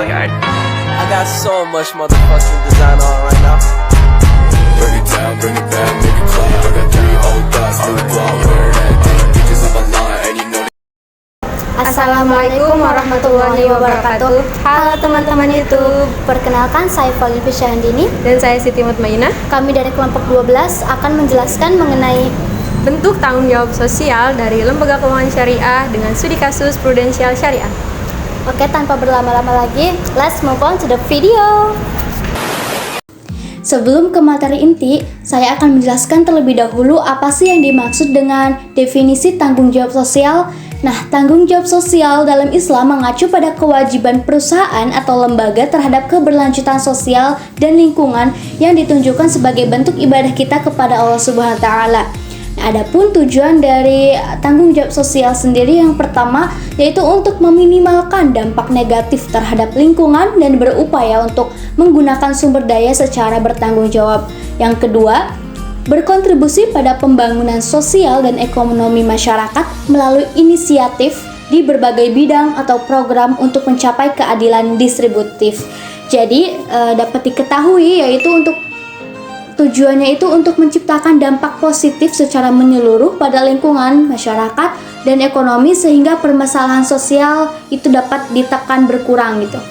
I got so much motherfucking design on right now. Bring it down, bring it back, make it clap. I got 3 old thoughts, new block, where that thing bitches up a line, and you know. Assalamualaikum warahmatullahi wabarakatuh. Halo teman-teman YouTube. Perkenalkan, saya Falifi Syahandini dan saya Siti Mutmainah. Kami dari kelompok 12 akan menjelaskan mengenai bentuk tanggung jawab sosial dari lembaga keuangan syariah dengan studi kasus prudensial syariah. Oke, tanpa berlama-lama lagi, let's move on to the video. Sebelum ke materi inti, saya akan menjelaskan terlebih dahulu apa sih yang dimaksud dengan definisi tanggung jawab sosial. Nah, tanggung jawab sosial dalam Islam mengacu pada kewajiban perusahaan atau lembaga terhadap keberlanjutan sosial dan lingkungan yang ditunjukkan sebagai bentuk ibadah kita kepada Allah Subhanahu wa Ta'ala. Nah, adapun tujuan dari tanggung jawab sosial sendiri yang pertama yaitu untuk meminimalkan dampak negatif terhadap lingkungan dan berupaya untuk menggunakan sumber daya secara bertanggung jawab. Yang kedua, berkontribusi pada pembangunan sosial dan ekonomi masyarakat melalui inisiatif di berbagai bidang atau program untuk mencapai keadilan distributif. Jadi dapat diketahui yaitu tujuannya itu untuk menciptakan dampak positif secara menyeluruh pada lingkungan, masyarakat, dan ekonomi sehingga permasalahan sosial itu dapat ditekan berkurang gitu.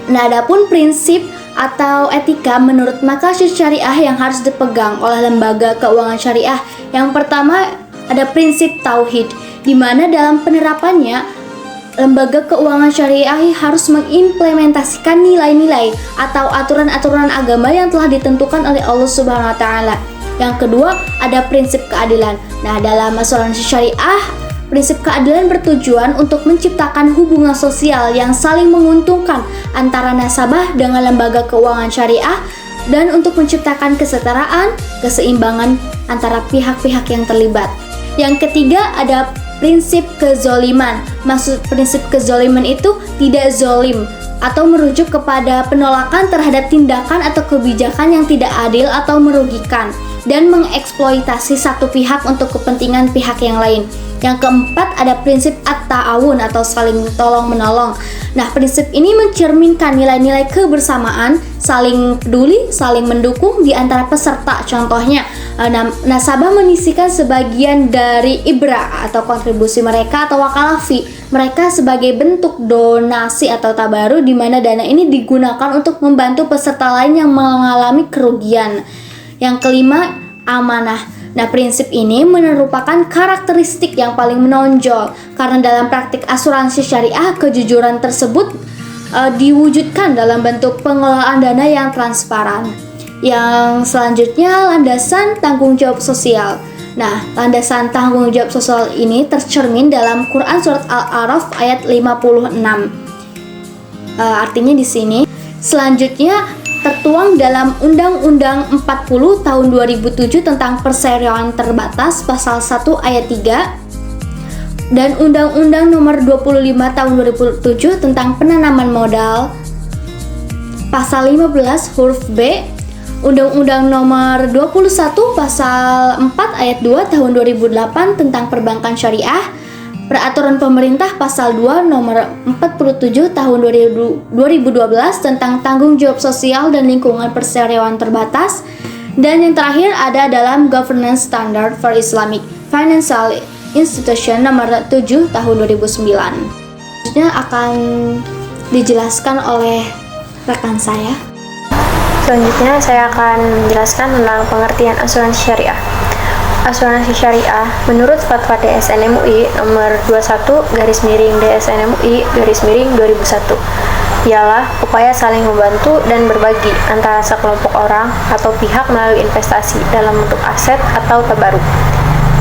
Nah, adapun prinsip atau etika menurut maqasid syariah yang harus dipegang oleh lembaga keuangan syariah. Yang pertama ada prinsip tauhid, di mana dalam penerapannya lembaga keuangan syariah harus mengimplementasikan nilai-nilai atau aturan-aturan agama yang telah ditentukan oleh Allah Subhanahu wa Ta'ala. Yang kedua, ada prinsip keadilan. Nah, dalam asuransi syariah, prinsip keadilan bertujuan untuk menciptakan hubungan sosial yang saling menguntungkan antara nasabah dengan lembaga keuangan syariah dan untuk menciptakan kesetaraan, keseimbangan antara pihak-pihak yang terlibat. Yang ketiga, ada prinsip kezoliman. Maksud prinsip kezoliman itu tidak zolim atau merujuk kepada penolakan terhadap tindakan atau kebijakan yang tidak adil atau merugikan dan mengeksploitasi satu pihak untuk kepentingan pihak yang lain. Yang keempat ada prinsip at-ta'awun atau saling tolong-menolong. Nah, prinsip ini mencerminkan nilai-nilai kebersamaan, saling peduli, saling mendukung di antara peserta. Contohnya, nasabah menyisihkan sebagian dari ibrah atau kontribusi mereka atau wakalafi mereka sebagai bentuk donasi atau tabaru, di mana dana ini digunakan untuk membantu peserta lain yang mengalami kerugian. Yang kelima, amanah. Nah, prinsip ini merupakan karakteristik yang paling menonjol karena dalam praktik asuransi syariah kejujuran tersebut diwujudkan dalam bentuk pengelolaan dana yang transparan. Yang selanjutnya, landasan tanggung jawab sosial. Nah, landasan tanggung jawab sosial ini tercermin dalam Quran surat Al-A'raf ayat 56. Artinya di sini selanjutnya tertuang dalam Undang-Undang 40 tahun 2007 tentang perseriaan terbatas pasal 1 ayat 3 dan Undang-Undang nomor 25 tahun 2007 tentang penanaman modal pasal 15 huruf B, Undang-Undang nomor 21 pasal 4 ayat 2 tahun 2008 tentang perbankan syariah, Peraturan Pemerintah Pasal 2 Nomor 47 Tahun 2012 tentang Tanggung Jawab Sosial dan Lingkungan Perseriaan Terbatas, dan yang terakhir ada dalam Governance Standard for Islamic Financial Institution Nomor 7 Tahun 2009. Selanjutnya akan dijelaskan oleh rekan saya. Selanjutnya saya akan menjelaskan tentang pengertian asuransi syariah. Asuransi syariah menurut Fatwa DSN MUI nomor 21/DSN-MUI/2001 ialah upaya saling membantu dan berbagi antara sekelompok orang atau pihak melalui investasi dalam bentuk aset atau tabaruk.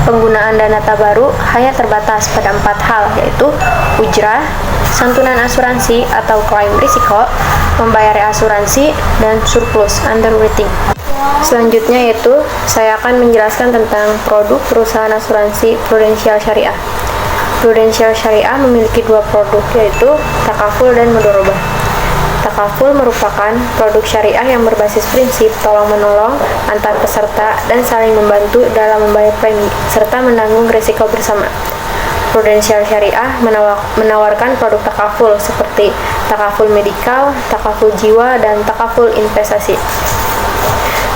Penggunaan dana tabaruk hanya terbatas pada 4 hal, yaitu ujrah, santunan asuransi atau klaim risiko, membayar asuransi, dan surplus underwriting. Selanjutnya yaitu saya akan menjelaskan tentang produk perusahaan asuransi prudensial syariah. Prudensial syariah memiliki 2 produk, yaitu takaful dan mudharabah. Takaful merupakan produk syariah yang berbasis prinsip tolong-menolong antar peserta dan saling membantu dalam membayar premi serta menanggung risiko bersama. prudensial syariah menawarkan produk takaful seperti takaful medikal, takaful jiwa, dan takaful investasi.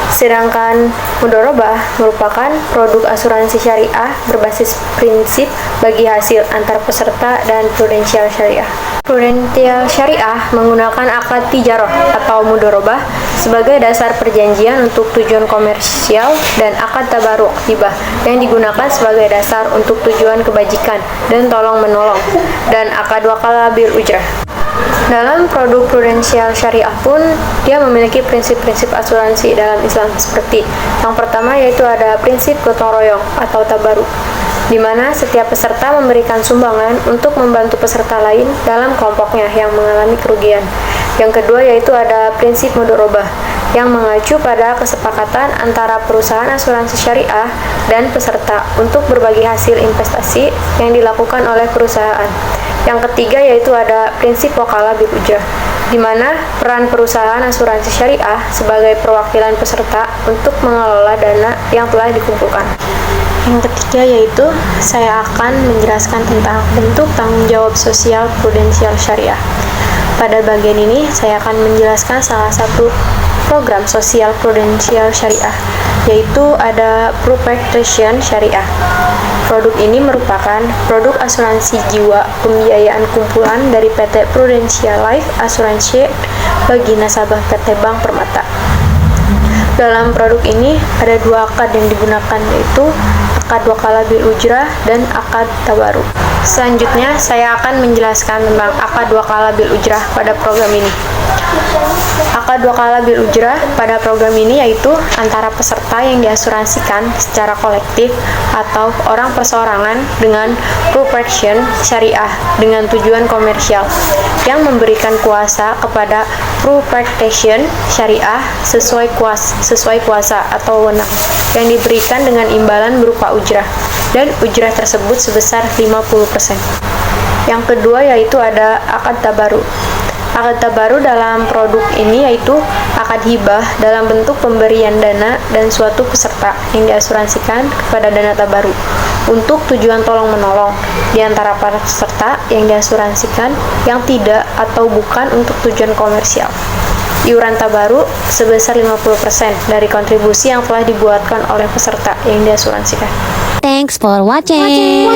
Sedangkan mudorobah merupakan produk asuransi syariah berbasis prinsip bagi hasil antar peserta dan prudensial syariah. Prudensial syariah menggunakan akad tijarah atau mudorobah sebagai dasar perjanjian untuk tujuan komersial dan akad tabaruk hibah yang digunakan sebagai dasar untuk tujuan kebajikan dan tolong-menolong, dan akad wakalah bil ujrah. Dalam produk prudensial syariah pun, dia memiliki prinsip-prinsip asuransi dalam Islam seperti yang pertama yaitu ada prinsip gotong royong atau tabaruk, di mana setiap peserta memberikan sumbangan untuk membantu peserta lain dalam kelompoknya yang mengalami kerugian. Yang kedua yaitu ada prinsip mudorobah yang mengacu pada kesepakatan antara perusahaan asuransi syariah dan peserta untuk berbagi hasil investasi yang dilakukan oleh perusahaan. Yang ketiga yaitu ada prinsip wakalah bil ujrah, di mana peran perusahaan asuransi syariah sebagai perwakilan peserta untuk mengelola dana yang telah dikumpulkan. Yang ketiga yaitu saya akan menjelaskan tentang bentuk tanggung jawab sosial prudensial syariah. Pada bagian ini saya akan menjelaskan salah satu program sosial prudensial syariah, yaitu ada Protection Syariah. Produk ini merupakan produk asuransi jiwa pembiayaan kumpulan dari PT Prudential Life Assurance bagi nasabah PT Bank Permata. Dalam produk ini ada dua akad yang digunakan, yaitu akad wakalah bil ujrah dan akad tabaruk. Selanjutnya saya akan menjelaskan tentang akad wakalah bil ujrah pada program ini. Akad wakalah bil ujrah pada program ini yaitu antara peserta yang diasuransikan secara kolektif atau orang perseorangan dengan protection syariah dengan tujuan komersial yang memberikan kuasa kepada protection syariah sesuai kuasa atau wewenang yang diberikan dengan imbalan berupa ujrah, dan ujrah tersebut sebesar 50%. Yang kedua yaitu ada akad tabaru. Akad tabaru dalam produk ini yaitu akad hibah dalam bentuk pemberian dana dan suatu peserta yang diasuransikan kepada dana tabaru untuk tujuan tolong-menolong di antara para peserta yang diasuransikan yang tidak atau bukan untuk tujuan komersial. Iuran tabaru sebesar 50% dari kontribusi yang telah dibuatkan oleh peserta yang diasuransikan. Thanks for watching.